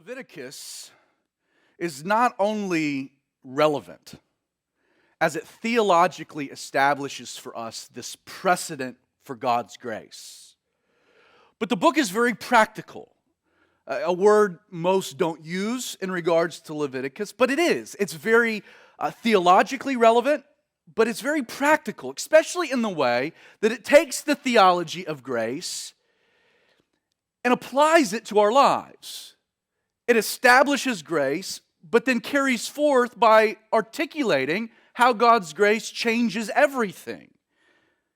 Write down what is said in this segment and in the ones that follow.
Leviticus is not only relevant as it theologically establishes for us this precedent for God's grace, but the book is very practical. A word most don't use in regards to Leviticus, but it is. It's very theologically relevant, but it's very practical, especially in the way that it takes the theology of grace and applies it to our lives. It establishes grace, but then carries forth by articulating how God's grace changes everything.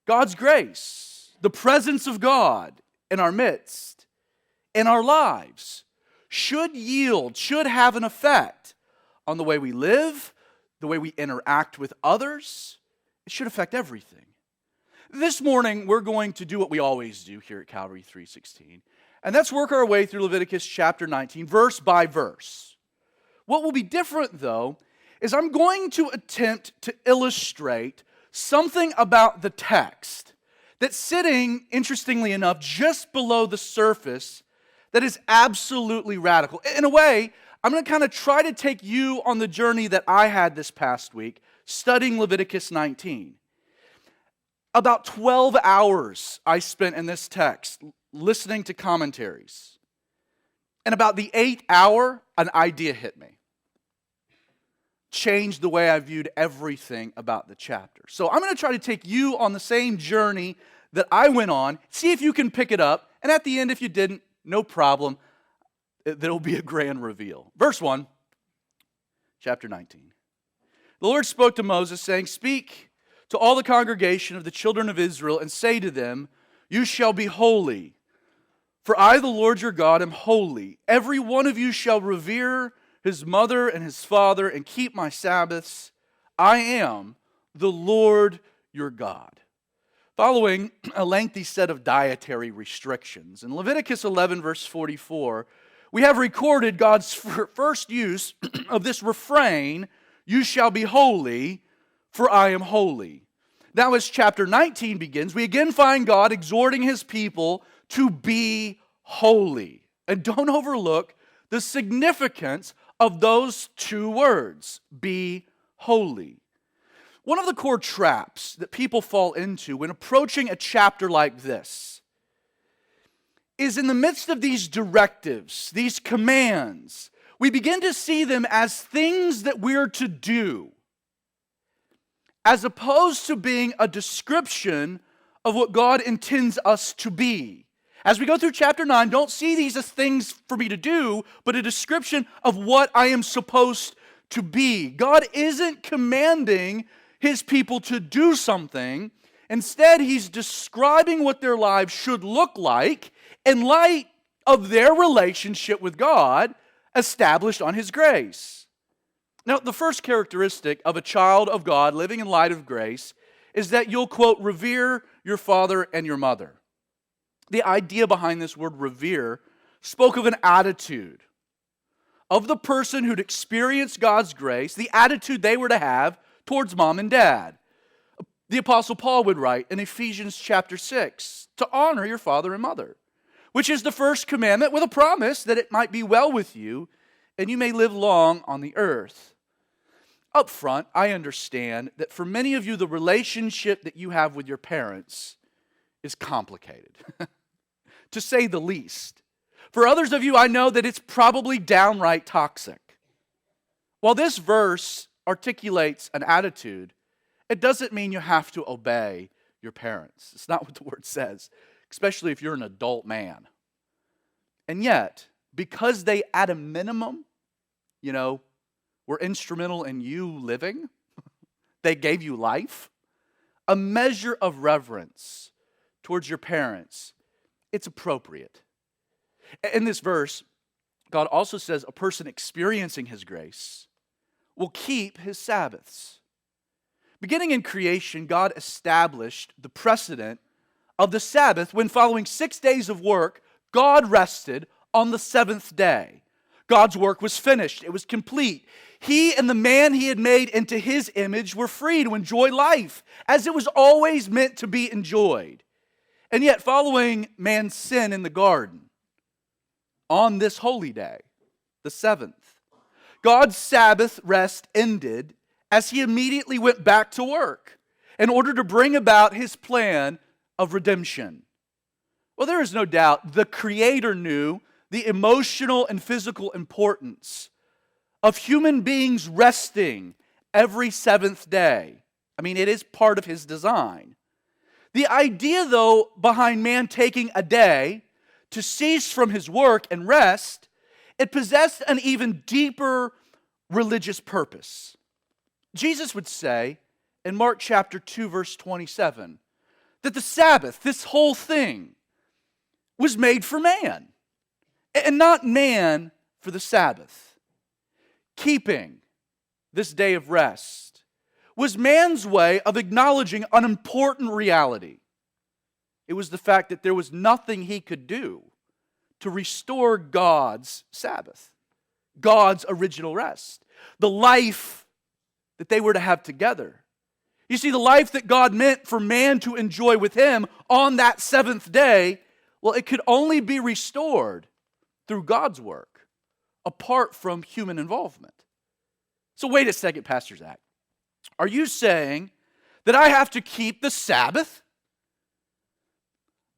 God's grace, the presence of God in our midst, in our lives, should have an effect on the way we live, the way we interact with others. It should affect everything. This morning, we're going to do what we always do here at Calvary 316, and that's work our way through Leviticus chapter 19, verse by verse. What will be different, though, is I'm going to attempt to illustrate something about the text that's sitting, interestingly enough, just below the surface that is absolutely radical. In a way, I'm going to kind of try to take you on the journey that I had this past week studying Leviticus 19. About 12 hours I spent in this text listening to commentaries. And about the 8th hour, an idea hit me. Changed the way I viewed everything about the chapter. So I'm going to try to take you on the same journey that I went on, see if you can pick it up, and at the end, if you didn't, no problem. There will be a grand reveal. Verse 1, chapter 19. The Lord spoke to Moses, saying, "Speak to all the congregation of the children of Israel, and say to them, you shall be holy, for I, the Lord your God, am holy. Every one of you shall revere his mother and his father, and keep my Sabbaths. I am the Lord your God." Following a lengthy set of dietary restrictions, in Leviticus 11, verse 44, we have recorded God's first use of this refrain, "You shall be holy, for I am holy." Now, as chapter 19 begins, we again find God exhorting his people to be holy. And don't overlook the significance of those two words, be holy. One of the core traps that people fall into when approaching a chapter like this is in the midst of these directives, these commands, we begin to see them as things that we're to do, as opposed to being a description of what God intends us to be. As we go through chapter 9, don't see these as things for me to do, but a description of what I am supposed to be. God isn't commanding his people to do something. Instead, he's describing what their lives should look like in light of their relationship with God established on his grace. Now, the first characteristic of a child of God living in light of grace is that you'll, quote, revere your father and your mother. The idea behind this word revere spoke of an attitude of the person who'd experienced God's grace, the attitude they were to have towards mom and dad. The Apostle Paul would write in Ephesians chapter 6, to honor your father and mother, which is the first commandment with a promise that it might be well with you and you may live long on the earth. Up front, I understand that for many of you, the relationship that you have with your parents is complicated, to say the least. For others of you, I know that it's probably downright toxic. While this verse articulates an attitude, it doesn't mean you have to obey your parents. It's not what the word says, especially if you're an adult man. And yet, because they, at a minimum, were instrumental in you living, they gave you life, a measure of reverence towards your parents, it's appropriate. In this verse, God also says a person experiencing his grace will keep his Sabbaths. Beginning in creation, God established the precedent of the Sabbath when, following 6 days of work, God rested on the 7th day. God's work was finished. It was complete. He and the man he had made into his image were free to enjoy life as it was always meant to be enjoyed. And yet, following man's sin in the garden, on this holy day, the seventh. God's Sabbath rest ended as he immediately went back to work in order to bring about his plan of redemption. Well, there is no doubt the Creator knew the emotional and physical importance of human beings resting every seventh day. I mean, it is part of his design. The idea, though, behind man taking a day to cease from his work and rest, it possessed an even deeper religious purpose. Jesus would say in Mark chapter 2, verse 27, that the Sabbath, this whole thing, was made for man, and not man for the Sabbath. Keeping this day of rest was man's way of acknowledging an important reality. It was the fact that there was nothing he could do to restore God's Sabbath, God's original rest, the life that they were to have together. You see, the life that God meant for man to enjoy with him on that seventh day, well, it could only be restored through God's work, apart from human involvement. So wait a second, Pastor Zach. Are you saying that I have to keep the Sabbath?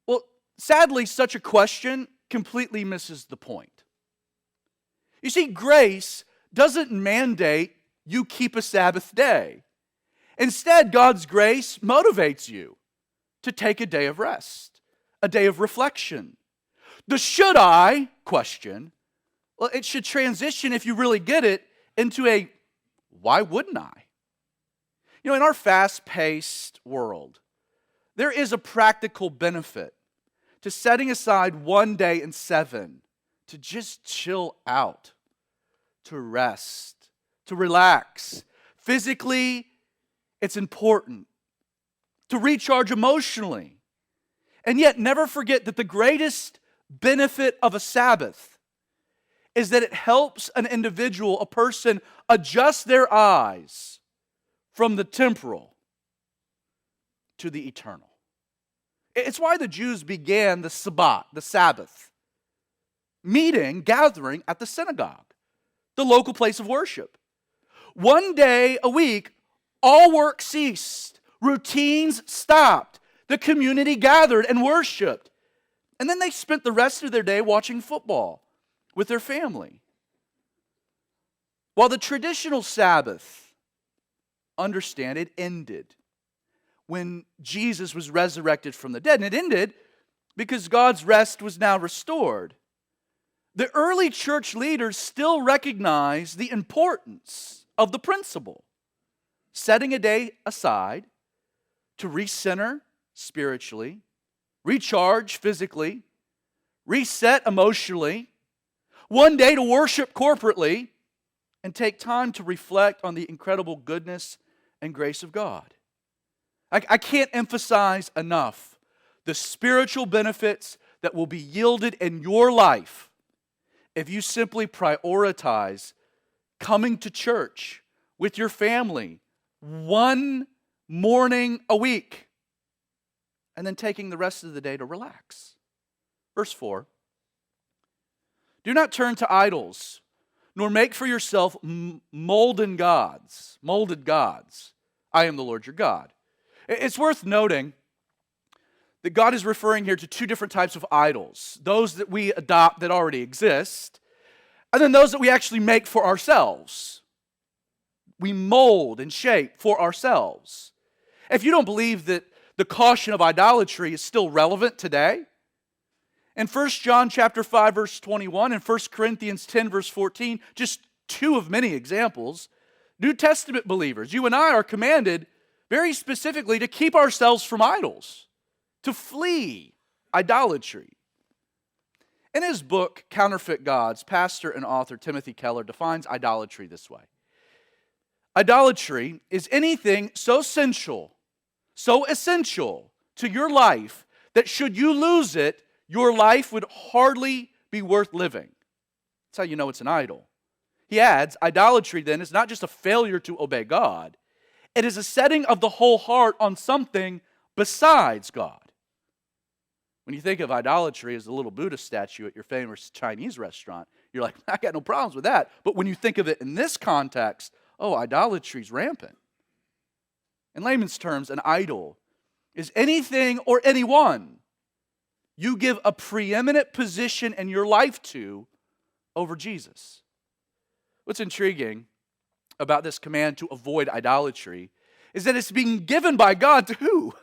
Well, sadly, such a question completely misses the point. You see, grace doesn't mandate you keep a Sabbath day. Instead, God's grace motivates you to take a day of rest, a day of reflection. The should I question, well, it should transition, if you really get it, into a why wouldn't I? You know, in our fast-paced world, there is a practical benefit to setting aside one day in 7 to just chill out, to rest, to relax. Physically, it's important to recharge emotionally. And yet, never forget that the greatest benefit of a Sabbath is that it helps an individual, a person, adjust their eyes from the temporal to the eternal. It's why the Jews began the Sabbath, gathering at the synagogue, the local place of worship. One day a week, all work ceased, routines stopped, the community gathered and worshiped. And then they spent the rest of their day watching football with their family. While the traditional Sabbath, understand, it ended when Jesus was resurrected from the dead. And it ended because God's rest was now restored. The early church leaders still recognized the importance of the principle, setting a day aside to recenter spiritually, recharge physically, reset emotionally, one day to worship corporately, and take time to reflect on the incredible goodness and grace of God. I can't emphasize enough the spiritual benefits that will be yielded in your life if you simply prioritize coming to church with your family one morning a week and then taking the rest of the day to relax. Verse 4, do not turn to idols, nor make for yourself molded gods. I am the Lord your God. It's worth noting that God is referring here to two different types of idols. Those that we adopt that already exist, and then those that we actually make for ourselves. We mold and shape for ourselves. If you don't believe that the caution of idolatry is still relevant today, in 1 John chapter 5, verse 21, and 1 Corinthians 10, verse 14, just two of many examples, New Testament believers, you and I, are commanded very specifically to keep ourselves from idols, to flee idolatry. In his book, Counterfeit Gods, pastor and author Timothy Keller defines idolatry this way. Idolatry is anything so essential to your life that should you lose it, your life would hardly be worth living. That's how you know it's an idol. He adds, idolatry then is not just a failure to obey God, it is a setting of the whole heart on something besides God. When you think of idolatry as the little Buddha statue at your famous Chinese restaurant, you're like, I got no problems with that. But when you think of it in this context, idolatry's rampant. In layman's terms, an idol is anything or anyone you give a preeminent position in your life to over Jesus. What's intriguing about this command to avoid idolatry is that it's being given by God to who?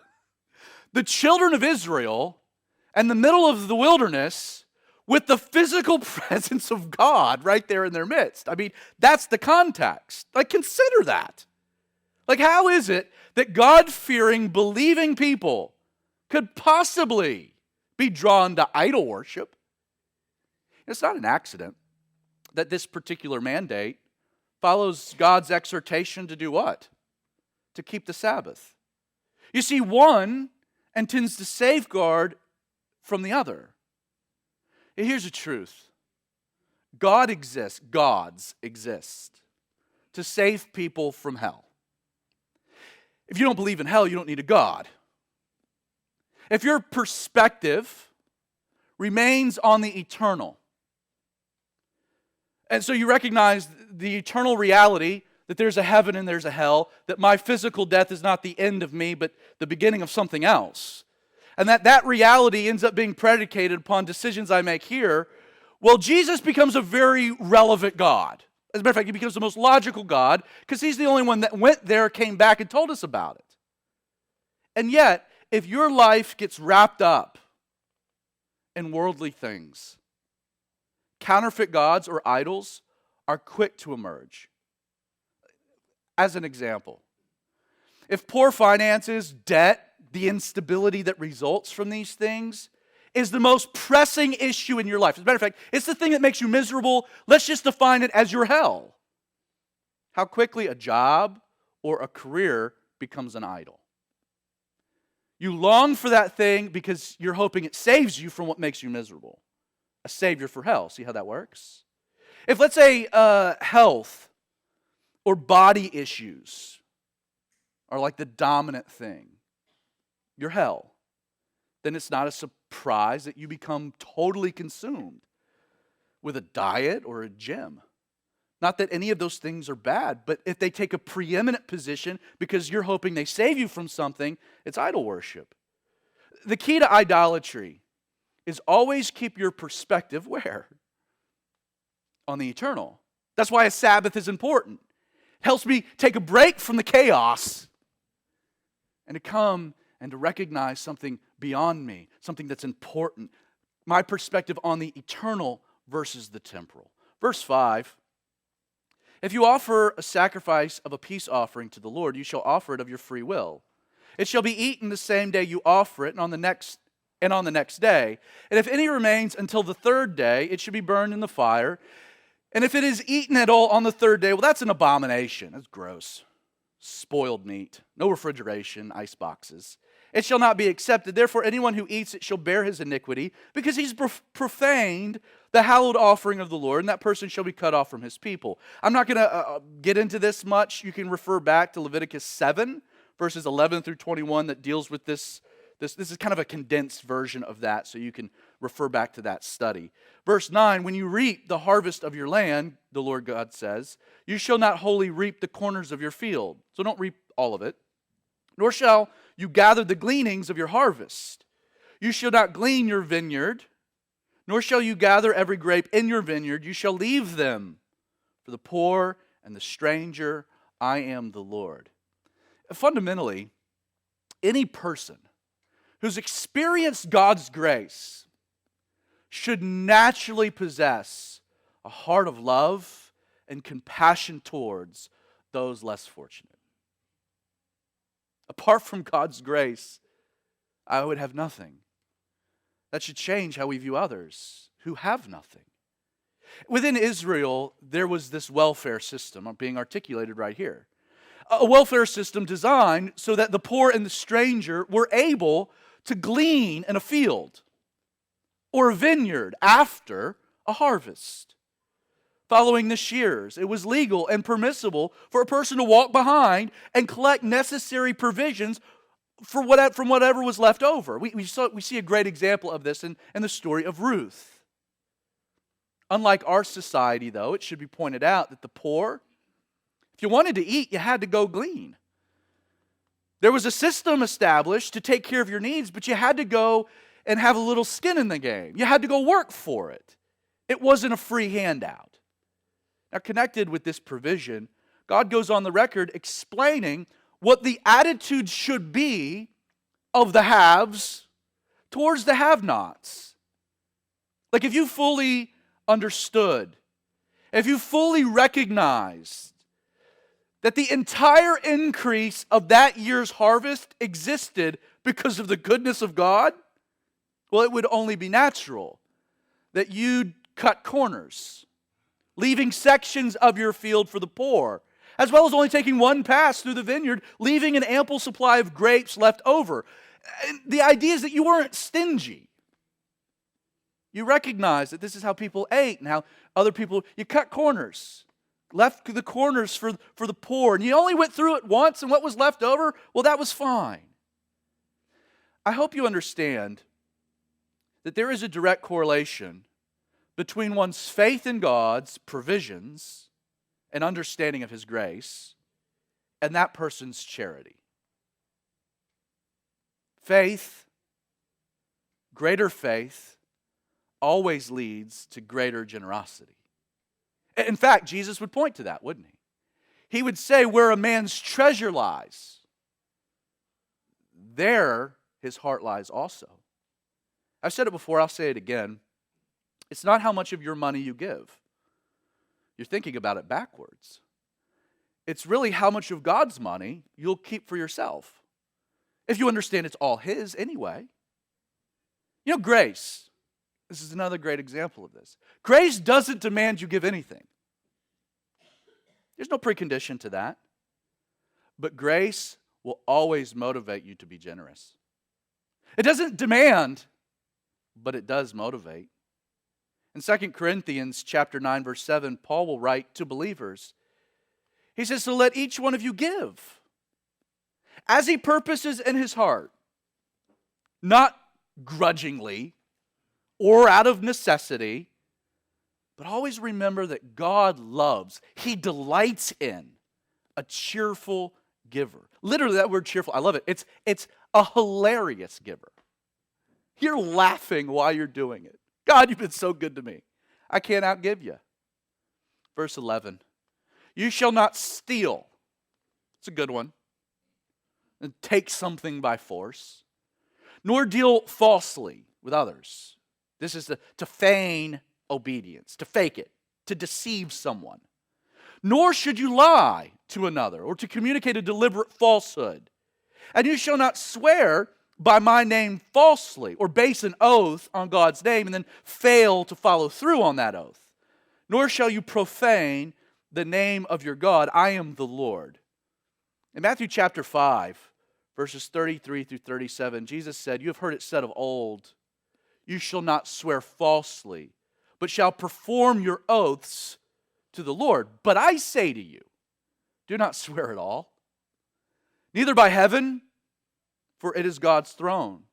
The children of Israel in the middle of the wilderness with the physical presence of God right there in their midst. I mean, that's the context. Like, consider that. Like, how is it that God-fearing, believing people could possibly be drawn to idol worship? It's not an accident that this particular mandate follows God's exhortation to do what? To keep the Sabbath. You see, one intends to safeguard from the other. And here's the truth. Gods exist to save people from hell. If you don't believe in hell, you don't need a God. If your perspective remains on the eternal, and so you recognize the eternal reality that there's a heaven and there's a hell, that my physical death is not the end of me, but the beginning of something else, and that reality ends up being predicated upon decisions I make here, well, Jesus becomes a very relevant God. As a matter of fact, he becomes the most logical God because he's the only one that went there, came back, and told us about it. And yet, if your life gets wrapped up in worldly things, counterfeit gods or idols are quick to emerge. As an example, if poor finances, debt, the instability that results from these things is the most pressing issue in your life. As a matter of fact, it's the thing that makes you miserable. Let's just define it as your hell. How quickly a job or a career becomes an idol. You long for that thing because you're hoping it saves you from what makes you miserable. A savior for hell. See how that works? If, let's say, health or body issues are like the dominant thing, your hell, then it's not a surprise that you become totally consumed with a diet or a gym. Not that any of those things are bad, but if they take a preeminent position because you're hoping they save you from something, it's idol worship. The key to idolatry is always keep your perspective where? On the eternal. That's why a Sabbath is important. It helps me take a break from the chaos and to come and to recognize something beyond me, something that's important. My perspective on the eternal versus the temporal. Verse 5, if you offer a sacrifice of a peace offering to the Lord, you shall offer it of your free will. It shall be eaten the same day you offer it, and on the next day. And if any remains until the third day, it should be burned in the fire. And if it is eaten at all on the third day, well, that's an abomination. That's gross. Spoiled meat. No refrigeration, ice boxes. It shall not be accepted. Therefore, anyone who eats it shall bear his iniquity, because he's profaned the hallowed offering of the Lord, and that person shall be cut off from his people. I'm not going to get into this much. You can refer back to Leviticus 7, verses 11 through 21, that deals with this. This is kind of a condensed version of that, so you can refer back to that study. Verse 9, when you reap the harvest of your land, the Lord God says, you shall not wholly reap the corners of your field. So don't reap all of it. Nor shall you gather the gleanings of your harvest. You shall not glean your vineyard, nor shall you gather every grape in your vineyard. You shall leave them for the poor and the stranger. I am the Lord. Fundamentally, any person who's experienced God's grace should naturally possess a heart of love and compassion towards those less fortunate. Apart from God's grace, I would have nothing. That should change how we view others who have nothing. Within Israel, there was this welfare system being articulated right here. A welfare system designed so that the poor and the stranger were able to glean in a field or a vineyard after a harvest. Following the shears, it was legal and permissible for a person to walk behind and collect necessary provisions from whatever was left over. We see a great example of this in the story of Ruth. Unlike our society, though, it should be pointed out that the poor, if you wanted to eat, you had to go glean. There was a system established to take care of your needs, but you had to go and have a little skin in the game. You had to go work for it. It wasn't a free handout. Now, connected with this provision, God goes on the record explaining what the attitude should be of the haves towards the have-nots. Like if you fully understood, if you fully recognized that the entire increase of that year's harvest existed because of the goodness of God, well, it would only be natural that you'd cut corners, leaving sections of your field for the poor, as well as only taking one pass through the vineyard, leaving an ample supply of grapes left over. And the idea is that you weren't stingy. You recognize that this is how people ate and how other people, you cut corners, left the corners for the poor, and you only went through it once, and what was left over, well, that was fine. I hope you understand that there is a direct correlation between one's faith in God's provisions and understanding of His grace and that person's charity. Faith, greater faith, always leads to greater generosity. In fact, Jesus would point to that, wouldn't he? He would say, where a man's treasure lies, there his heart lies also. I've said it before, I'll say it again. It's not how much of your money you give. You're thinking about it backwards. It's really how much of God's money you'll keep for yourself. If you understand it's all His anyway. You know, grace. This is another great example of this. Grace doesn't demand you give anything. There's no precondition to that. But grace will always motivate you to be generous. It doesn't demand, but it does motivate. In 2 Corinthians chapter 9, verse 7, Paul will write to believers. He says, so let each one of you give, as he purposes in his heart, not grudgingly or out of necessity, but always remember that God loves, He delights in a cheerful giver. Literally, that word cheerful, I love it. It's a hilarious giver. You're laughing while you're doing it. God, you've been so good to me. I can't outgive you. Verse 11, you shall not steal. It's a good one. And take something by force, nor deal falsely with others. This is to feign obedience, to fake it, to deceive someone. Nor should you lie to another or to communicate a deliberate falsehood. And you shall not swear by my name falsely or base an oath on God's name and then fail to follow through on that oath. Nor shall you profane the name of your God. I am the Lord. In Matthew chapter 5, verses 33 through 37, Jesus said, you have heard it said of old, you shall not swear falsely, but shall perform your oaths to the Lord. But I say to you, do not swear at all, neither by heaven, for it is God's throne.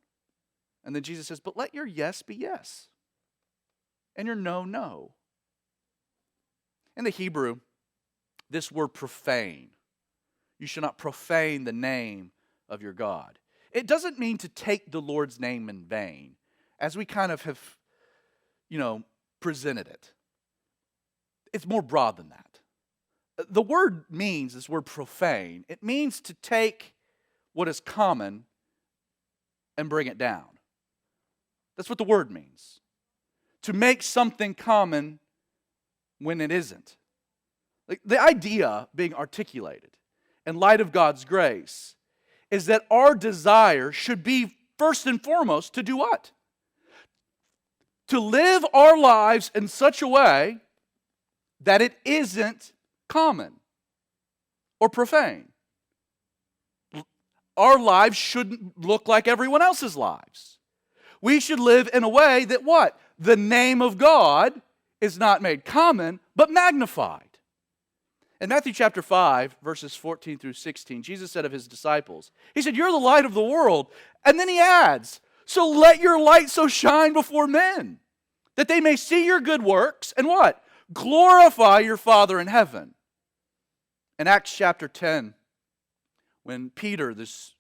And then Jesus says, but let your yes be yes, and your no, no. In the Hebrew, this word profane, you shall not profane the name of your God. It doesn't mean to take the Lord's name in vain, as we kind of have, presented it. It's more broad than that. The word means, this word profane, it means to take what is common and bring it down. That's what the word means. To make something common when it isn't. Like the idea being articulated in light of God's grace is that our desire should be first and foremost to do what? To live our lives in such a way that it isn't common or profane. Our lives shouldn't look like everyone else's lives. We should live in a way that what? The name of God is not made common, but magnified. In Matthew chapter 5, verses 14 through 16, Jesus said of His disciples, He said, you're the light of the world. And then He adds, so let your light so shine before men, that they may see your good works and what? Glorify your Father in heaven. In Acts chapter 10, when Peter, this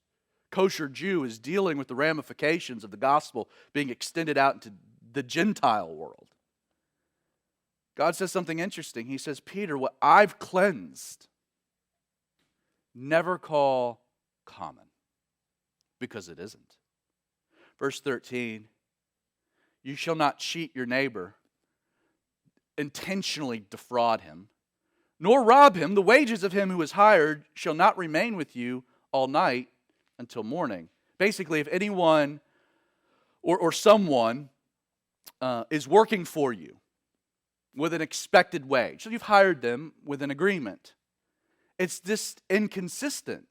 kosher Jew, is dealing with the ramifications of the gospel being extended out into the Gentile world, God says something interesting. He says, Peter, what I've cleansed, never call common, because it isn't. Verse 13, you shall not cheat your neighbor, intentionally defraud him, nor rob him. The wages of him who is hired shall not remain with you all night until morning. Basically, if anyone or someone is working for you with an expected wage, so you've hired them with an agreement, it's just inconsistent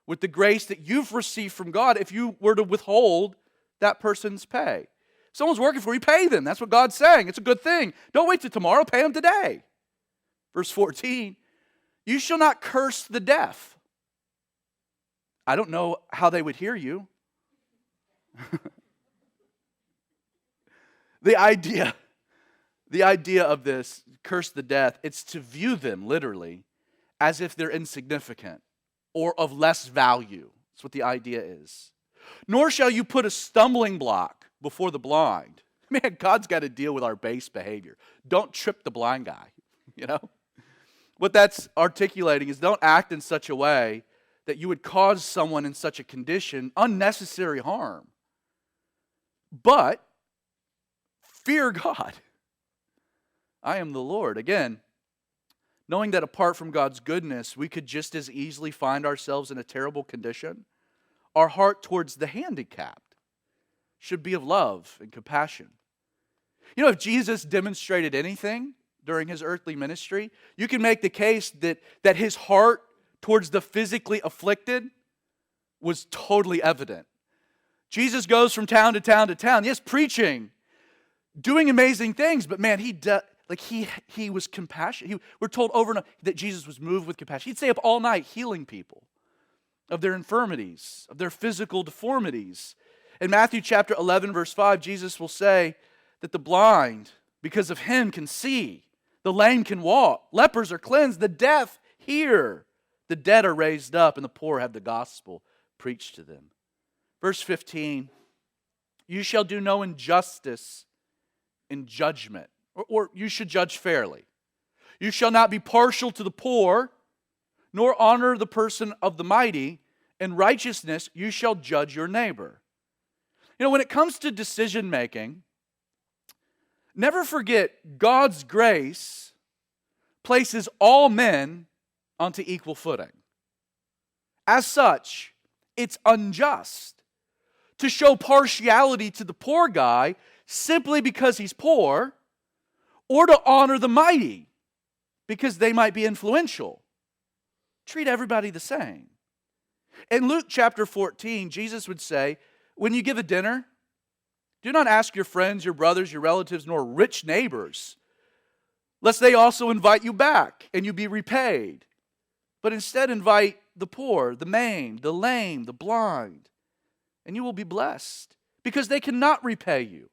with the grace that you've received from God if you were to withhold that person's pay. If someone's working for you, pay them. That's what God's saying. It's a good thing. Don't wait till tomorrow. Pay them today. Verse 14, you shall not curse the deaf. I don't know how they would hear you. The idea of this, curse the deaf, it's to view them literally as if they're insignificant or of less value. That's what the idea is. Nor shall you put a stumbling block before the blind. Man, God's got to deal with our base behavior. Don't trip the blind guy, you know? What that's articulating is don't act in such a way that you would cause someone in such a condition unnecessary harm. But fear God. I am the Lord. Again, knowing that apart from God's goodness, we could just as easily find ourselves in a terrible condition, our heart towards the handicapped should be of love and compassion. You know, if Jesus demonstrated anything during his earthly ministry, you can make the case that his heart towards the physically afflicted was totally evident. Jesus goes from town to town to town, yes, preaching, doing amazing things, but man, he was compassionate. We're told over and over that Jesus was moved with compassion. He'd stay up all night healing people of their infirmities, of their physical deformities. In Matthew chapter 11, verse 5, Jesus will say that the blind, because of him, can see. The lame can walk. Lepers are cleansed. The deaf hear. The dead are raised up, and the poor have the gospel preached to them. Verse 15, you shall do no injustice in judgment, or you should judge fairly. You shall not be partial to the poor, nor honor the person of the mighty. In righteousness you shall judge your neighbor. You know, when it comes to decision making, never forget God's grace places all men onto equal footing. As such, it's unjust to show partiality to the poor guy simply because he's poor, or to honor the mighty because they might be influential. Treat everybody the same. In Luke chapter 14, Jesus would say, when you give a dinner, do not ask your friends, your brothers, your relatives, nor rich neighbors, lest they also invite you back and you be repaid. But instead invite the poor, the maimed, the lame, the blind, and you will be blessed, because they cannot repay you.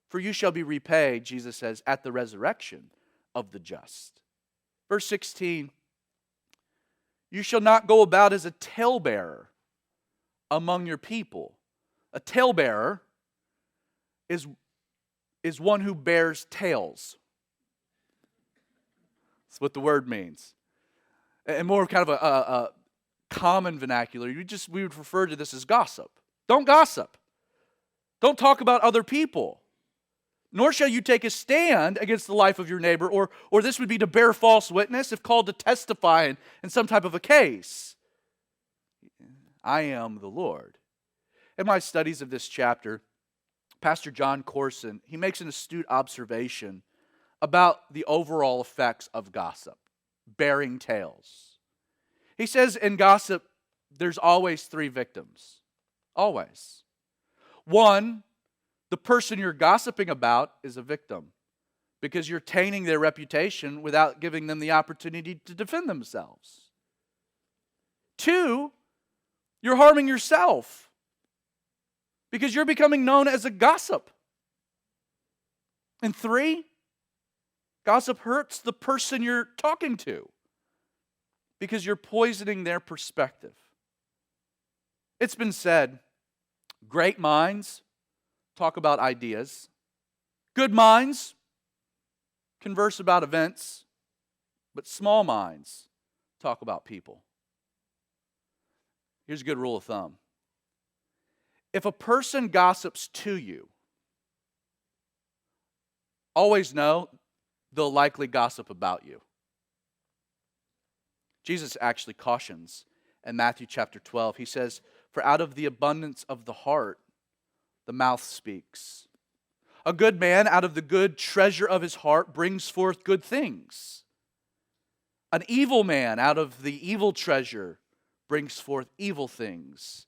For you shall be repaid, Jesus says, at the resurrection of the just. Verse 16, you shall not go about as a talebearer among your people. A talebearer is one who bears tales. That's what the word means. And more kind of a common vernacular, we would refer to this as gossip. Don't gossip. Don't talk about other people. Nor shall you take a stand against the life of your neighbor, or this would be to bear false witness if called to testify in some type of a case. I am the Lord. In my studies of this chapter, Pastor John Corson, he makes an astute observation about the overall effects of gossip, bearing tales. He says in gossip, there's always three victims. Always. One, the person you're gossiping about is a victim because you're tainting their reputation without giving them the opportunity to defend themselves. Two, you're harming yourself because you're becoming known as a gossip. And 3, gossip hurts the person you're talking to because you're poisoning their perspective. It's been said, great minds talk about ideas. Good minds converse about events, but small minds talk about people. Here's a good rule of thumb. If a person gossips to you, always know they'll likely gossip about you. Jesus actually cautions in Matthew chapter 12. He says, "For out of the abundance of the heart, the mouth speaks. A good man out of the good treasure of his heart brings forth good things. An evil man out of the evil treasure brings forth evil things.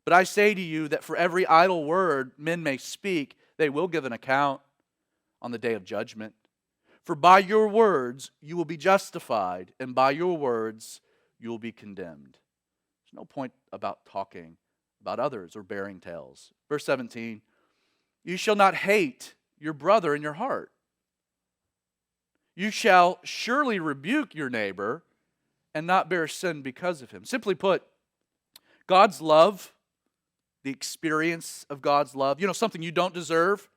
But I say to you that for every idle word men may speak, they will give an account on the day of judgment. For by your words you will be justified, and by your words you will be condemned." There's no point about talking about others or bearing tales. Verse 17, "You shall not hate your brother in your heart. You shall surely rebuke your neighbor and not bear sin because of him." Simply put, God's love, the experience of God's love, something you don't deserve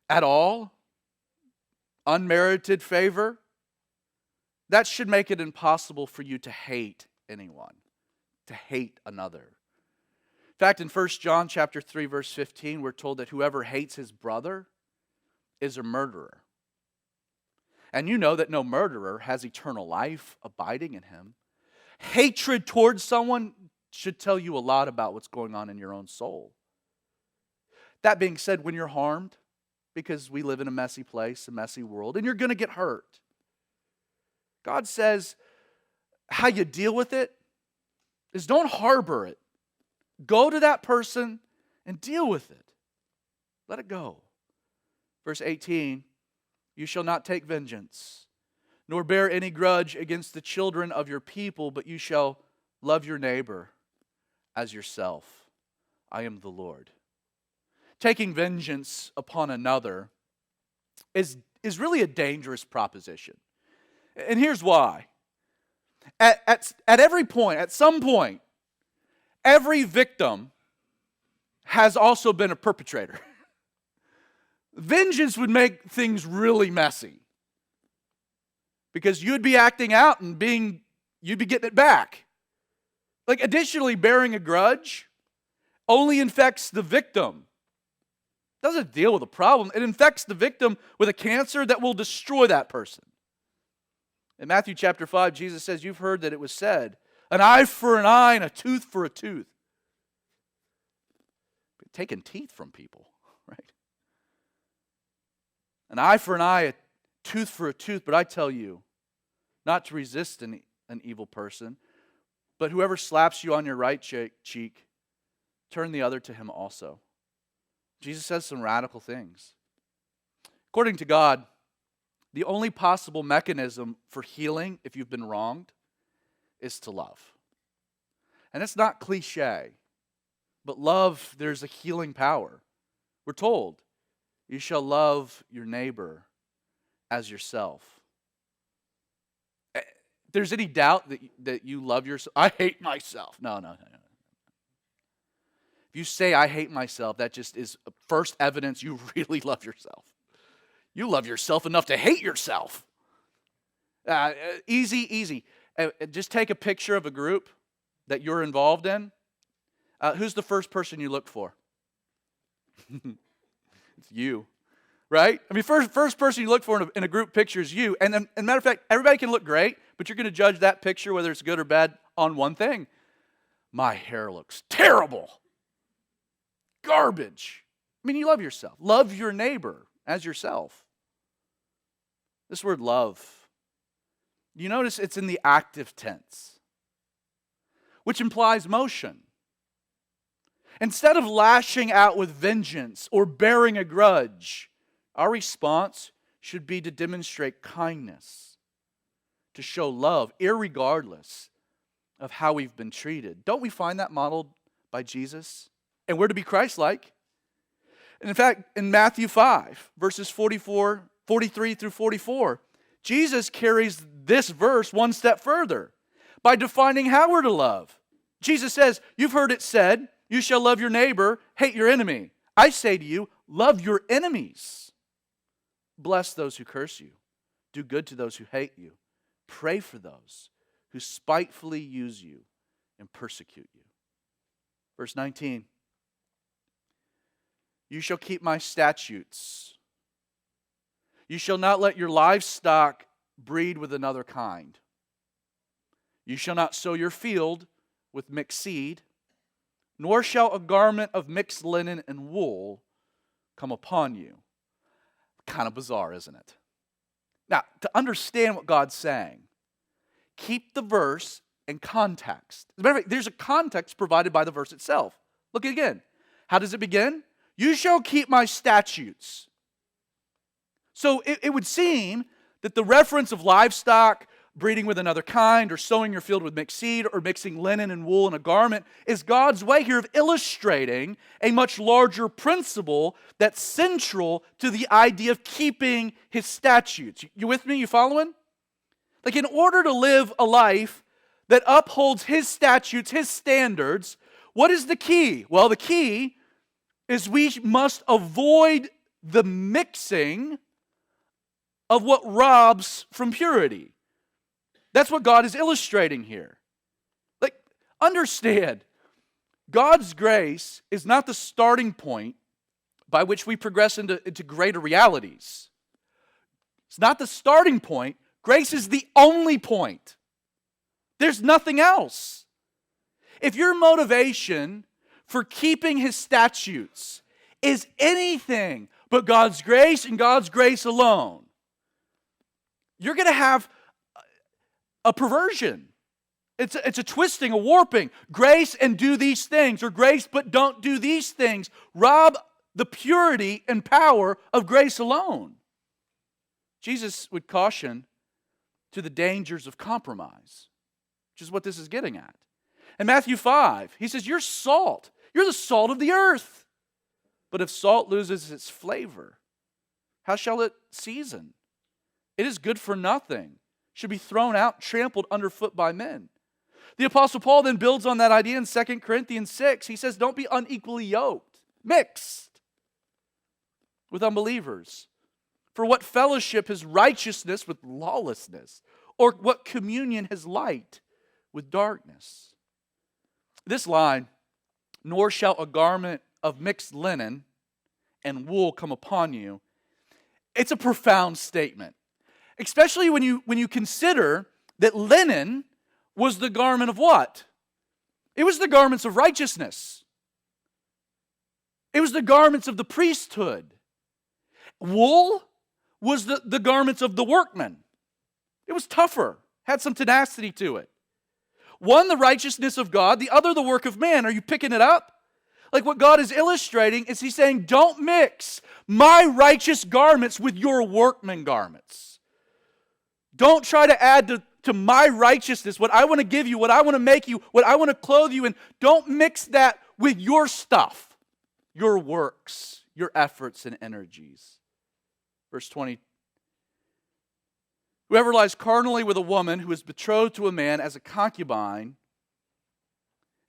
at all, unmerited favor, that should make it impossible for you to hate anyone, to hate another. In fact, in 1 John chapter 3, verse 15, we're told that whoever hates his brother is a murderer. And you know that no murderer has eternal life abiding in him. Hatred towards someone should tell you a lot about what's going on in your own soul. That being said, when you're harmed, because we live in a messy place, a messy world, and you're going to get hurt, God says how you deal with it is don't harbor it. Go to that person and deal with it. Let it go. Verse 18, "You shall not take vengeance, nor bear any grudge against the children of your people, but you shall love your neighbor as yourself. I am the Lord." Taking vengeance upon another is really a dangerous proposition. And here's why. At every point, at some point, every victim has also been a perpetrator. Vengeance would make things really messy because you'd be acting out and you'd be getting it back. Additionally, bearing a grudge only infects the victim. It doesn't deal with the problem. It infects the victim with a cancer that will destroy that person. In Matthew chapter 5, Jesus says, "You've heard that it was said, an eye for an eye and a tooth for a tooth." Taking teeth from people, right? An eye for an eye, a tooth for a tooth. But I tell you, not to resist an evil person, but whoever slaps you on your right cheek, turn the other to him also. Jesus says some radical things. According to God, the only possible mechanism for healing if you've been wronged is to love. And it's not cliche, but love, there's a healing power. We're told, "You shall love your neighbor as yourself." If there's any doubt that you love yourself, I hate myself. No. If you say, "I hate myself," that just is first evidence you really love yourself. You love yourself enough to hate yourself. Easy. Just take a picture of a group that you're involved in. Who's the first person you look for? It's you, right? I mean, first person you look for in a group picture is you. And then, as a matter of fact, everybody can look great, but you're going to judge that picture, whether it's good or bad, on one thing. My hair looks terrible. Garbage. I mean, you love yourself. Love your neighbor as yourself. This word love, you notice it's in the active tense, which implies motion. Instead of lashing out with vengeance or bearing a grudge, our response should be to demonstrate kindness, to show love, irregardless of how we've been treated. Don't we find that modeled by Jesus? And we're to be Christ-like. And in fact, in Matthew 5, verses 43 through 44, Jesus carries this verse one step further by defining how we're to love. Jesus says, you've heard it said, you shall love your neighbor, hate your enemy. I say to you, love your enemies. Bless those who curse you. Do good to those who hate you. Pray for those who spitefully use you and persecute you. Verse 19. You shall keep my statutes. You shall not let your livestock breed with another kind. You shall not sow your field with mixed seed, nor shall a garment of mixed linen and wool come upon you. Kind of bizarre, isn't it? Now, to understand what God's saying, keep the verse in context. As a matter of fact, there's a context provided by the verse itself. Look again. How does it begin? You shall keep my statutes. So it would seem that the reference of livestock breeding with another kind, or sowing your field with mixed seed, or mixing linen and wool in a garment, is God's way here of illustrating a much larger principle that's central to the idea of keeping His statutes. You with me? You following? Like, in order to live a life that upholds His statutes, His standards, what is the key? Well, the key is we must avoid the mixing of what robs from purity. That's what God is illustrating here. Like, understand, God's grace is not the starting point by which we progress into greater realities. It's not the starting point. Grace is the only point. There's nothing else. If your motivation for keeping His statutes is anything but God's grace and God's grace alone, you're going to have a perversion. It's a twisting, a warping. Grace and do these things, or grace but don't do these things, rob the purity and power of grace alone. Jesus would caution to the dangers of compromise, which is what this is getting at. In Matthew 5, He says, you're salt. You're the salt of the earth. But if salt loses its flavor, how shall it season? It is good for nothing. Should be thrown out, trampled underfoot by men. The Apostle Paul then builds on that idea in 2 Corinthians 6. He says, don't be unequally yoked, mixed with unbelievers. For what fellowship has righteousness with lawlessness? Or what communion has light with darkness? This line, nor shall a garment of mixed linen and wool come upon you, it's a profound statement. Especially when you consider that linen was the garment of what? It was the garments of righteousness. It was the garments of the priesthood. Wool was the garments of the workman. It was tougher, had some tenacity to it. One, the righteousness of God, the other, the work of man. Are you picking it up? Like, what God is illustrating is He's saying, don't mix my righteous garments with your workman garments. Don't try to add to my righteousness, what I want to give you, what I want to make you, what I want to clothe you in. Don't mix that with your stuff, your works, your efforts and energies. Verse 20. Whoever lies carnally with a woman who is betrothed to a man as a concubine,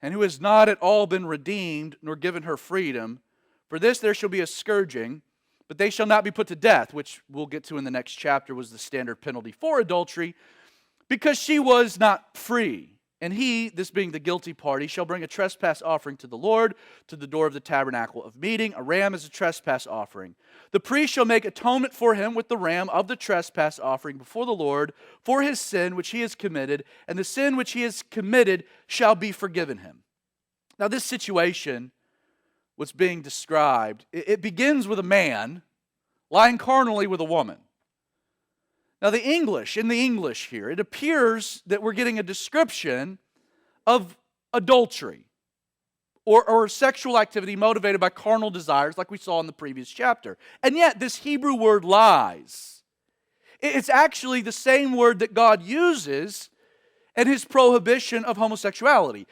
and who has not at all been redeemed, nor given her freedom, for this there shall be a scourging, but they shall not be put to death, which we'll get to in the next chapter, was the standard penalty for adultery, because she was not free. And he, this being the guilty party, shall bring a trespass offering to the Lord to the door of the tabernacle of meeting. A ram is a trespass offering. The priest shall make atonement for him with the ram of the trespass offering before the Lord for his sin which he has committed, and the sin which he has committed shall be forgiven him. Now, this situation, what's being described, it begins with a man lying carnally with a woman. Now, in the English here, it appears that we're getting a description of adultery or sexual activity motivated by carnal desires, like we saw in the previous chapter. And yet, this Hebrew word lies. It's actually the same word that God uses in His prohibition of homosexuality.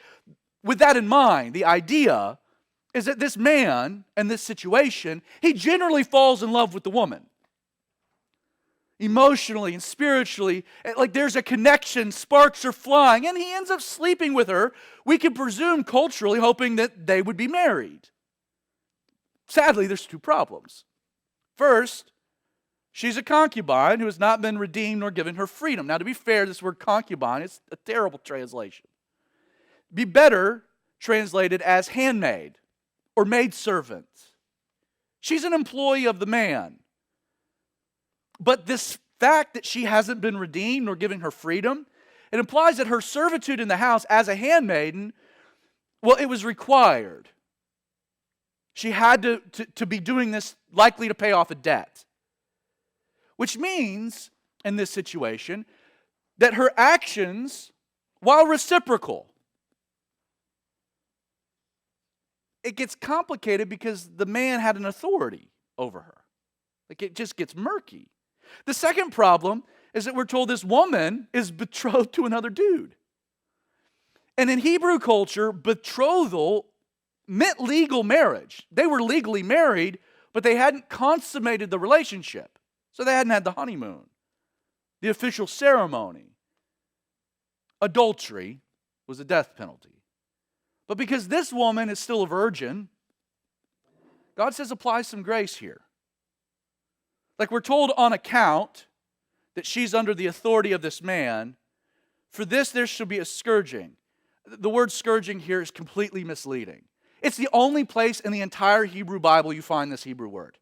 With that in mind, the idea is that this man in this situation, he generally falls in love with the woman. Emotionally and spiritually, like there's a connection, sparks are flying, and he ends up sleeping with her. We can presume culturally, hoping that they would be married. Sadly, there's two problems. First, she's a concubine who has not been redeemed nor given her freedom. Now, to be fair, this word concubine is a terrible translation. Be better translated as handmaid or maidservant. She's an employee of the man. But this fact that she hasn't been redeemed nor given her freedom, it implies that her servitude in the house as a handmaiden, well, it was required. She had to be doing this, likely to pay off a debt. Which means, in this situation, that her actions, while reciprocal, it gets complicated because the man had an authority over her. Like it just gets murky. The second problem is that we're told this woman is betrothed to another dude. And in Hebrew culture, betrothal meant legal marriage. They were legally married, but they hadn't consummated the relationship. So they hadn't had the honeymoon, the official ceremony. Adultery was a death penalty. But because this woman is still a virgin, God says apply some grace here. Like we're told on account that she's under the authority of this man, for this there shall be a scourging. The word scourging here is completely misleading. It's the only place in the entire Hebrew Bible you find this Hebrew word.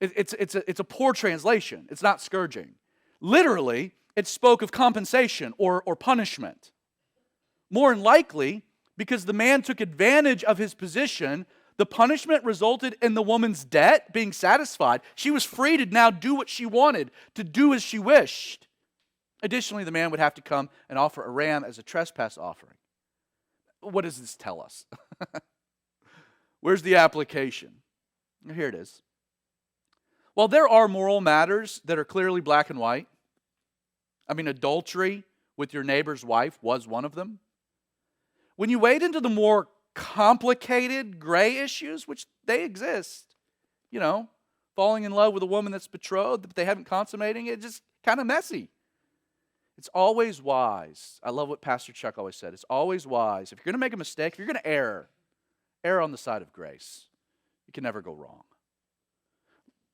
It's a poor translation. It's not scourging. Literally, it spoke of compensation or punishment. More than likely, because the man took advantage of his position, the punishment resulted in the woman's debt being satisfied. She was free to now do what she wanted, to do as she wished. Additionally, the man would have to come and offer a ram as a trespass offering. What does this tell us? Where's the application? Here it is. While there are moral matters that are clearly black and white, I mean, adultery with your neighbor's wife was one of them. When you wade into the more complicated gray issues, which they exist, falling in love with a woman that's betrothed, but they haven't consummating it, just kind of messy. It's always wise. I love what Pastor Chuck always said. It's always wise. If you're going to make a mistake, if you're going to err on the side of grace. You can never go wrong.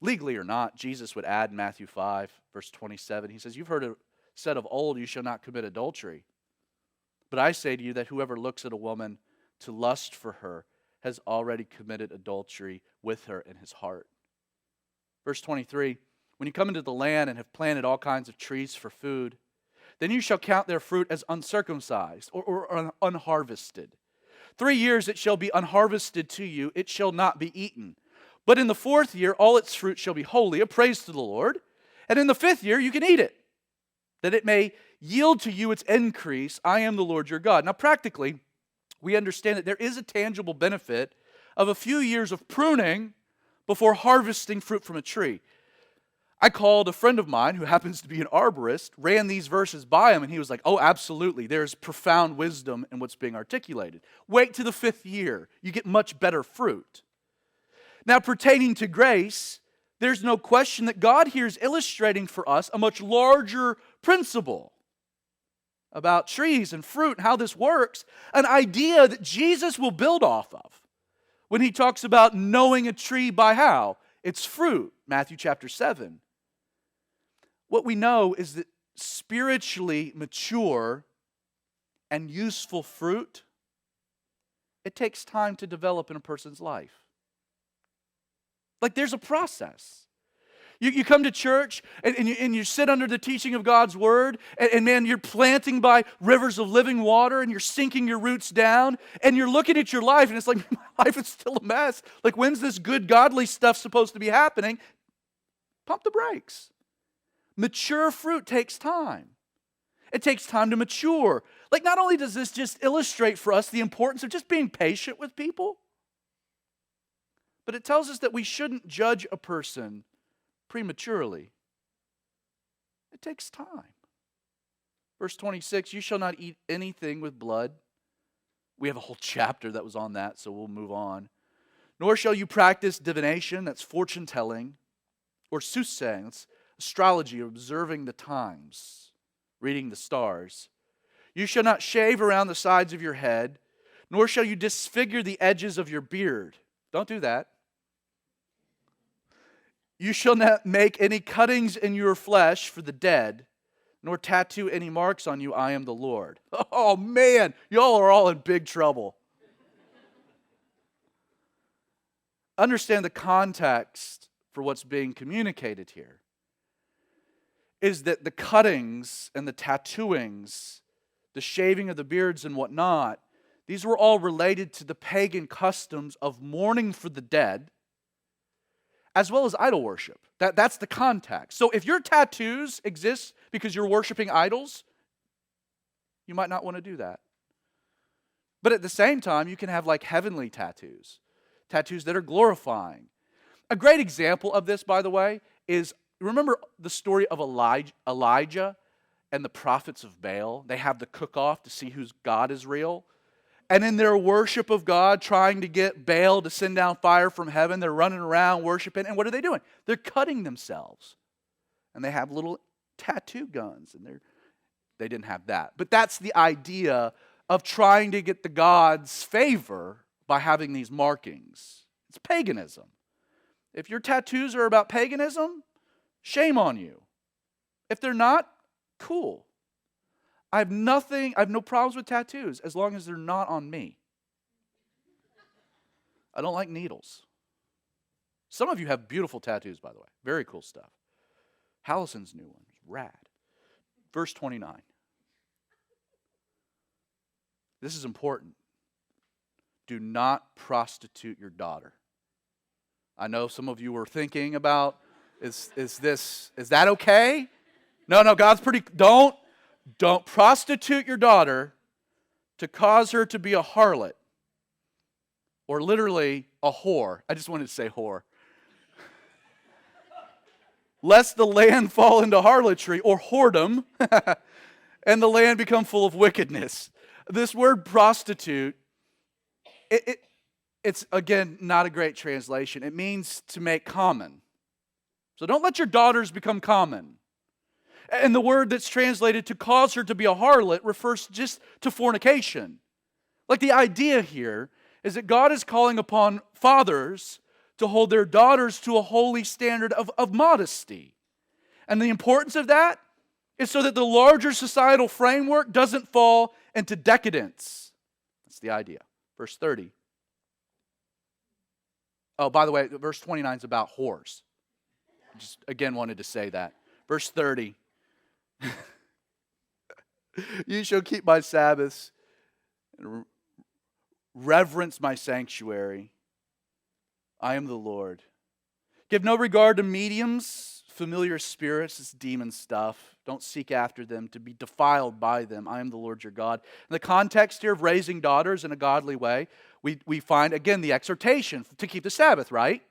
Legally or not, Jesus would add in Matthew 5, verse 27, he says, "You've heard it said of old, you shall not commit adultery. But I say to you that whoever looks at a woman to lust for her has already committed adultery with her in his heart." Verse 23, "When you come into the land and have planted all kinds of trees for food, then you shall count their fruit as uncircumcised or unharvested. 3 years it shall be unharvested to you, it shall not be eaten. But in the 4th year all its fruit shall be holy, a praise to the Lord. And in the 5th year you can eat it, that it may yield to you its increase. I am the Lord your God." Now practically, we understand that there is a tangible benefit of a few years of pruning before harvesting fruit from a tree. I called a friend of mine who happens to be an arborist, ran these verses by him, and he was like, "Oh, absolutely, there's profound wisdom in what's being articulated. Wait to the 5th year, you get much better fruit." Now, pertaining to grace, there's no question that God here is illustrating for us a much larger principle about trees and fruit and how this works, an idea that Jesus will build off of when he talks about knowing a tree by how? Its fruit, Matthew chapter 7. What we know is that spiritually mature and useful fruit, it takes time to develop in a person's life. Like there's a process. You come to church and you sit under the teaching of God's word, and man, you're planting by rivers of living water and you're sinking your roots down, and you're looking at your life and it's like, my life is still a mess. Like, when's this good godly stuff supposed to be happening? Pump the brakes. Mature fruit takes time. It takes time to mature. Like, not only does this just illustrate for us the importance of just being patient with people, but it tells us that we shouldn't judge a person prematurely. It takes time. Verse 26, "You shall not eat anything with blood. We have a whole chapter that was on that, so we'll move on. Nor shall you practice divination, that's fortune telling, or soothsaying, that's astrology, or observing the times, reading the stars. You shall not shave around the sides of your head, nor shall you disfigure the edges of your beard. Don't do that. You shall not make any cuttings in your flesh for the dead, nor tattoo any marks on you. I am the Lord. Oh man, y'all are all in big trouble. Understand the context for what's being communicated here is that the cuttings and the tattooings, the shaving of the beards and whatnot, these were all related to the pagan customs of mourning for the dead, as well as idol worship. That's the context. So if your tattoos exist because you're worshiping idols, you might not want to do that. But at the same time, you can have like heavenly tattoos that are glorifying. A great example of this, by the way, is, remember the story of Elijah and the prophets of Baal? They have the cook-off to see whose God is real. And in their worship of God, trying to get Baal to send down fire from heaven, they're running around worshiping. And what are they doing? They're cutting themselves. And they have little tattoo guns. And they didn't have that. But that's the idea of trying to get the gods' favor by having these markings. It's paganism. If your tattoos are about paganism, shame on you. If they're not, cool. I have no problems with tattoos as long as they're not on me. I don't like needles. Some of you have beautiful tattoos, by the way. Very cool stuff. Hallison's new one is rad. Verse 29. This is important. Do not prostitute your daughter. I know some of you were thinking about, is that okay? No, God's don't prostitute your daughter to cause her to be a harlot, or literally a whore. I just wanted to say whore. Lest the land fall into harlotry or whoredom, and the land become full of wickedness. This word prostitute, it's again not a great translation. It means to make common. So don't let your daughters become common. And the word that's translated to cause her to be a harlot refers just to fornication. Like the idea here is that God is calling upon fathers to hold their daughters to a holy standard of modesty. And the importance of that is so that the larger societal framework doesn't fall into decadence. That's the idea. Verse 30. Oh, by the way, verse 29 is about whores. Just again wanted to say that. Verse 30. You shall keep my Sabbaths and reverence my sanctuary. I am the Lord. Give no regard to mediums, familiar spirits, it's demon stuff. Don't seek after them to be defiled by them. I am the Lord your God. In the context here of raising daughters in a godly way, we find, again, the exhortation to keep the Sabbath, right?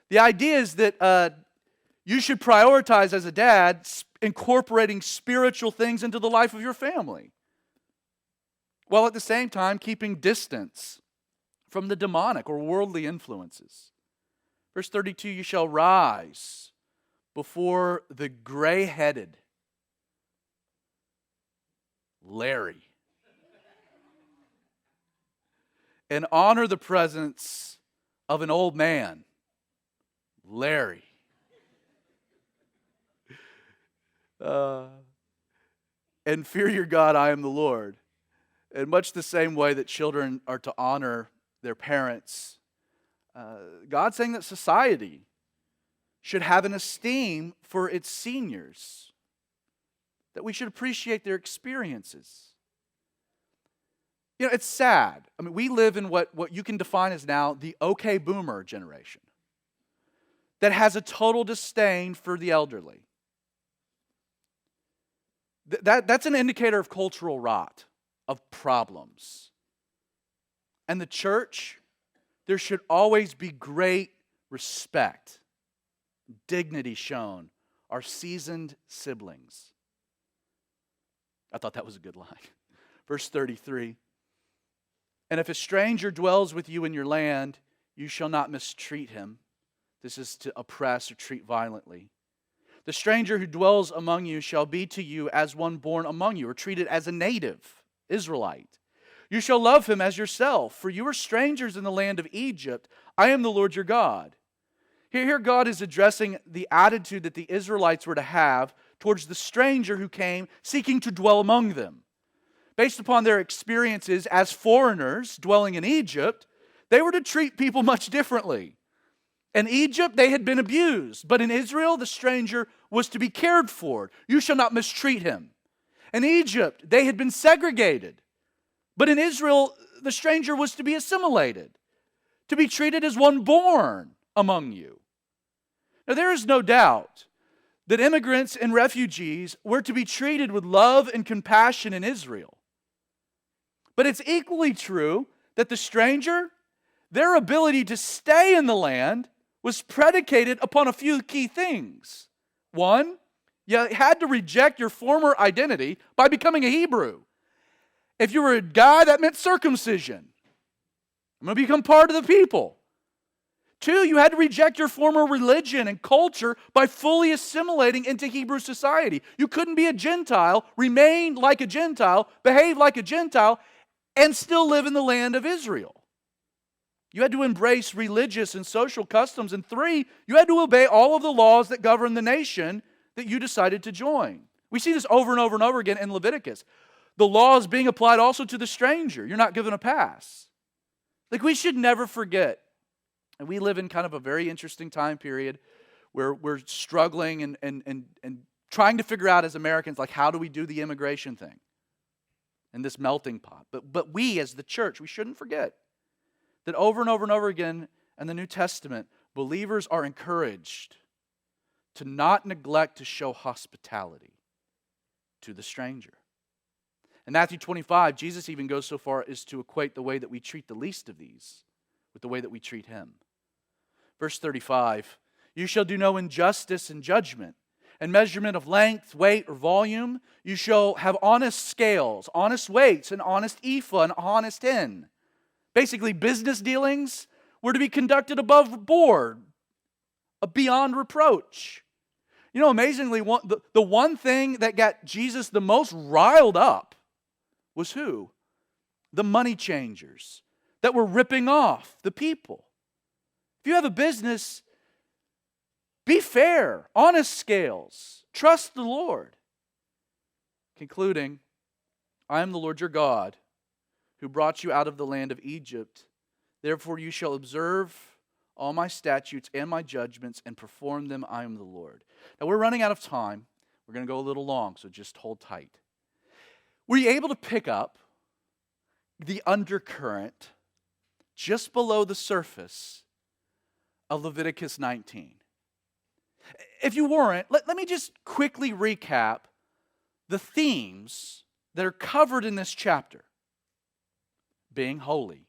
The idea is that you should prioritize as a dad incorporating spiritual things into the life of your family, while at the same time keeping distance from the demonic or worldly influences. Verse 32, you shall rise before the gray-headed Larry and honor the presence of an old man, Larry. And fear your God, I am the Lord. In much the same way that children are to honor their parents, God's saying that society should have an esteem for its seniors, that we should appreciate their experiences. You know, it's sad. I mean, we live in what you can define as now the okay boomer generation that has a total disdain for the elderly. That's an indicator of cultural rot, of problems. And the church, there should always be great respect, dignity shown our seasoned siblings. I thought that was a good line. Verse 33. And if a stranger dwells with you in your land, you shall not mistreat him. This is to oppress or treat violently. The stranger who dwells among you shall be to you as one born among you, or treated as a native Israelite. You shall love him as yourself, for you are strangers in the land of Egypt. I am the Lord your God. Here God is addressing the attitude that the Israelites were to have towards the stranger who came seeking to dwell among them. Based upon their experiences as foreigners dwelling in Egypt, they were to treat people much differently. In Egypt, they had been abused, but in Israel, the stranger was to be cared for. You shall not mistreat him. In Egypt, they had been segregated, but in Israel, the stranger was to be assimilated, to be treated as one born among you. Now, there is no doubt that immigrants and refugees were to be treated with love and compassion in Israel. But it's equally true that the stranger, their ability to stay in the land, was predicated upon a few key things. One, you had to reject your former identity by becoming a Hebrew. If you were a guy, that meant circumcision. I'm going to become part of the people. Two, you had to reject your former religion and culture by fully assimilating into Hebrew society. You couldn't be a Gentile, remain like a Gentile, behave like a Gentile, and still live in the land of Israel. You had to embrace religious and social customs. And three, you had to obey all of the laws that govern the nation that you decided to join. We see this over and over and over again in Leviticus. The law is being applied also to the stranger. You're not given a pass. Like, we should never forget, and we live in kind of a very interesting time period where we're struggling and trying to figure out as Americans, like, how do we do the immigration thing in this melting pot? But we as the church, we shouldn't forget that over and over and over again in the New Testament, believers are encouraged to not neglect to show hospitality to the stranger. In Matthew 25, Jesus even goes so far as to equate the way that we treat the least of these with the way that we treat him. Verse 35, you shall do no injustice in judgment. In measurement of length, weight, or volume, you shall have honest scales, honest weights, an honest ephah, an honest hin. Basically, business dealings were to be conducted above board, beyond reproach. You know, amazingly, the one thing that got Jesus the most riled up was who? The money changers that were ripping off the people. If you have a business, be fair, honest scales, trust the Lord. Concluding, I am the Lord your God, who brought you out of the land of Egypt. Therefore you shall observe all my statutes and my judgments and perform them. I am the Lord. Now we're running out of time. We're going to go a little long, so just hold tight. Were you able to pick up the undercurrent just below the surface of Leviticus 19? If you weren't, let me just quickly recap the themes that are covered in this chapter. Being holy,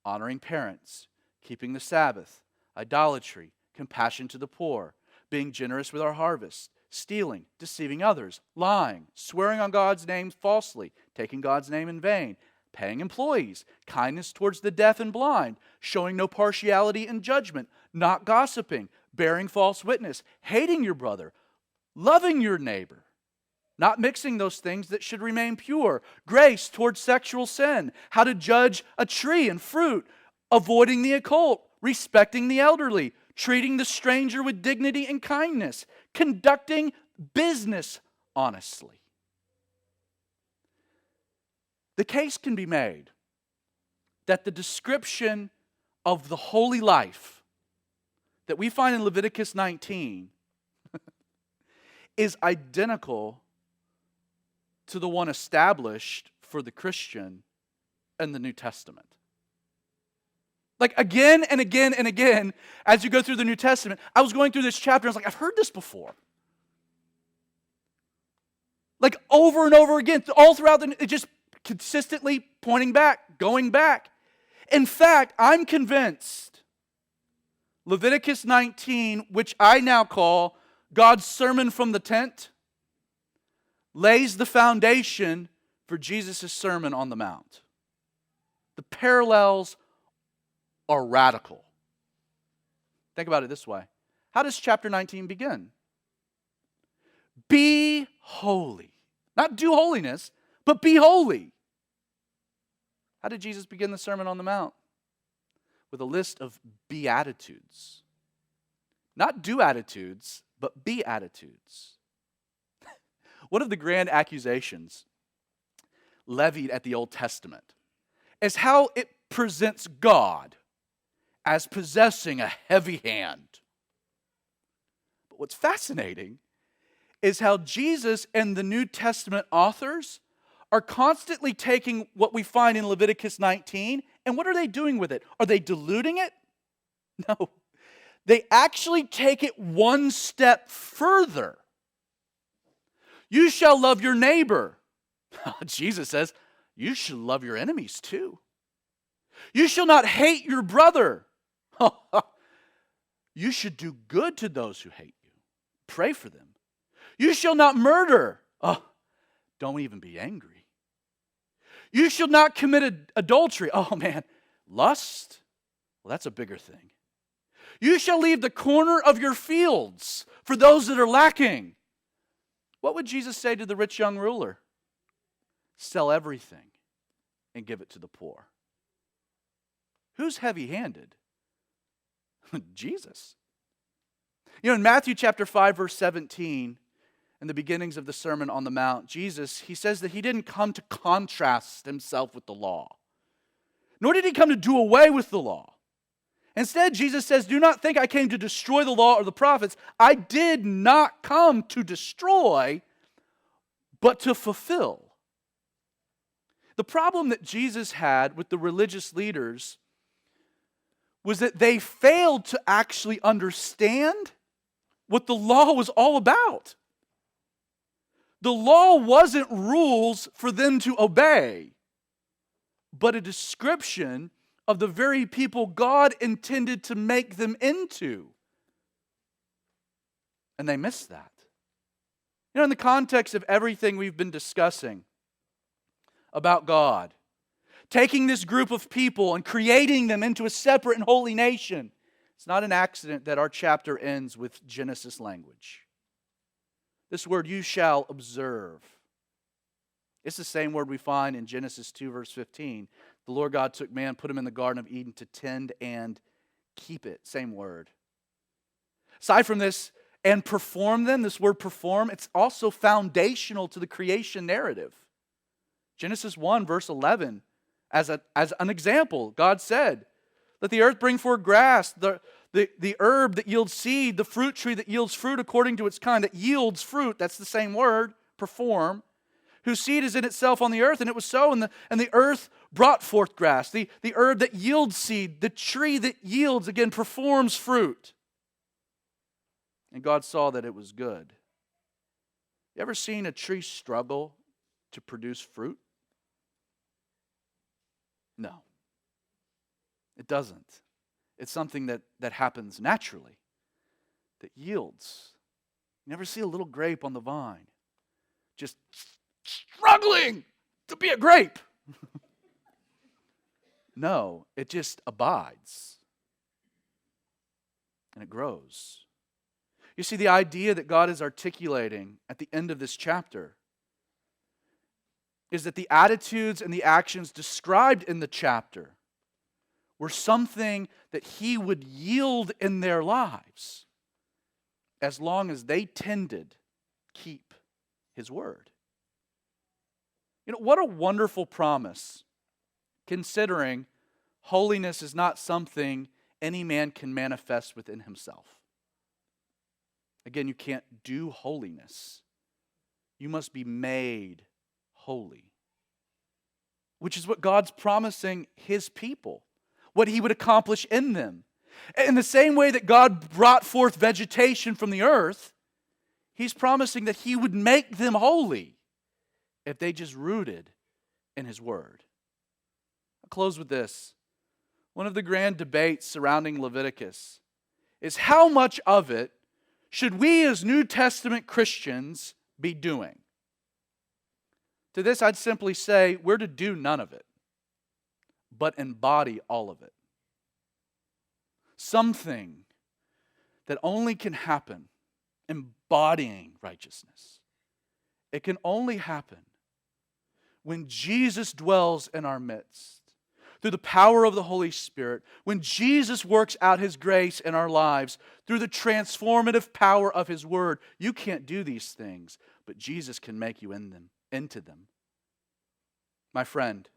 honoring parents, keeping the Sabbath, idolatry, compassion to the poor, being generous with our harvest, stealing, deceiving others, lying, swearing on God's name falsely, taking God's name in vain, paying employees, kindness towards the deaf and blind, showing no partiality in judgment, not gossiping, bearing false witness, hating your brother, loving your neighbor, not mixing those things that should remain pure, grace towards sexual sin, how to judge a tree and fruit, avoiding the occult, respecting the elderly, treating the stranger with dignity and kindness, conducting business honestly. The case can be made that the description of the holy life that we find in Leviticus 19 is identical to the one established for the Christian in the New Testament. Like again and again and again, as you go through the New Testament, I was going through this chapter and I was like, I've heard this before. Like over and over again, all throughout it just consistently pointing back, going back. In fact, I'm convinced Leviticus 19, which I now call God's sermon from the tent, lays the foundation for Jesus' Sermon on the Mount. The parallels are radical. Think about it this way. How does chapter 19 begin? Be holy. Not do holiness, but be holy. How did Jesus begin the Sermon on the Mount? With a list of beatitudes. Not do attitudes, but beatitudes. One of the grand accusations levied at the Old Testament is how it presents God as possessing a heavy hand. But what's fascinating is how Jesus and the New Testament authors are constantly taking what we find in Leviticus 19, and what are they doing with it? Are they diluting it? No. They actually take it one step further. You shall love your neighbor. Jesus says, you should love your enemies too. You shall not hate your brother. You should do good to those who hate you. Pray for them. You shall not murder. Don't even be angry. You shall not commit adultery. Oh man, lust? Well, that's a bigger thing. You shall leave the corner of your fields for those that are lacking. What would Jesus say to the rich young ruler? Sell everything and give it to the poor. Who's heavy-handed? Jesus. You know, in Matthew chapter 5, verse 17, in the beginnings of the Sermon on the Mount, Jesus, he says that he didn't come to contrast himself with the law, nor did he come to do away with the law. Instead, Jesus says, do not think I came to destroy the law or the prophets. I did not come to destroy, but to fulfill. The problem that Jesus had with the religious leaders was that they failed to actually understand what the law was all about. The law wasn't rules for them to obey, but a description of the very people God intended to make them into. And they missed that. You know, in the context of everything we've been discussing about God, taking this group of people and creating them into a separate and holy nation, it's not an accident that our chapter ends with Genesis language. This word, you shall observe. It's the same word we find in Genesis 2, verse 15. The Lord God took man, put him in the Garden of Eden to tend and keep it. Same word. Aside from this, and perform them, this word perform, it's also foundational to the creation narrative. Genesis 1, verse 11, as an example, God said, let the earth bring forth grass, the herb that yields seed, the fruit tree that yields fruit according to its kind, that yields fruit, that's the same word, perform, whose seed is in itself on the earth, and it was so, and the earth brought forth grass, the herb that yields seed, the tree that yields, again, performs fruit. And God saw that it was good. You ever seen a tree struggle to produce fruit? No. It doesn't. It's something that happens naturally, that yields. You never see a little grape on the vine just struggling to be a grape. No, it just abides. And it grows. You see, the idea that God is articulating at the end of this chapter is that the attitudes and the actions described in the chapter were something that He would yield in their lives as long as they tended, keep His word. You know, what a wonderful promise, considering holiness is not something any man can manifest within himself. Again, you can't do holiness. You must be made holy, which is what God's promising His people, what He would accomplish in them. In the same way that God brought forth vegetation from the earth, He's promising that He would make them holy if they just rooted in His word. I'll close with this. One of the grand debates surrounding Leviticus is how much of it should we as New Testament Christians be doing? To this, I'd simply say we're to do none of it. but embody all of it. Something that only can happen embodying righteousness. It can only happen when Jesus dwells in our midst through the power of the Holy Spirit, when Jesus works out His grace in our lives through the transformative power of His Word. You can't do these things, but Jesus can make you into them. My friend,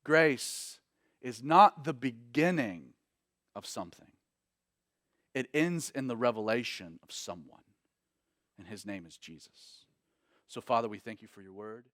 grace is not the beginning of something. It ends in the revelation of someone, and His name is Jesus. So, Father, we thank You for Your Word.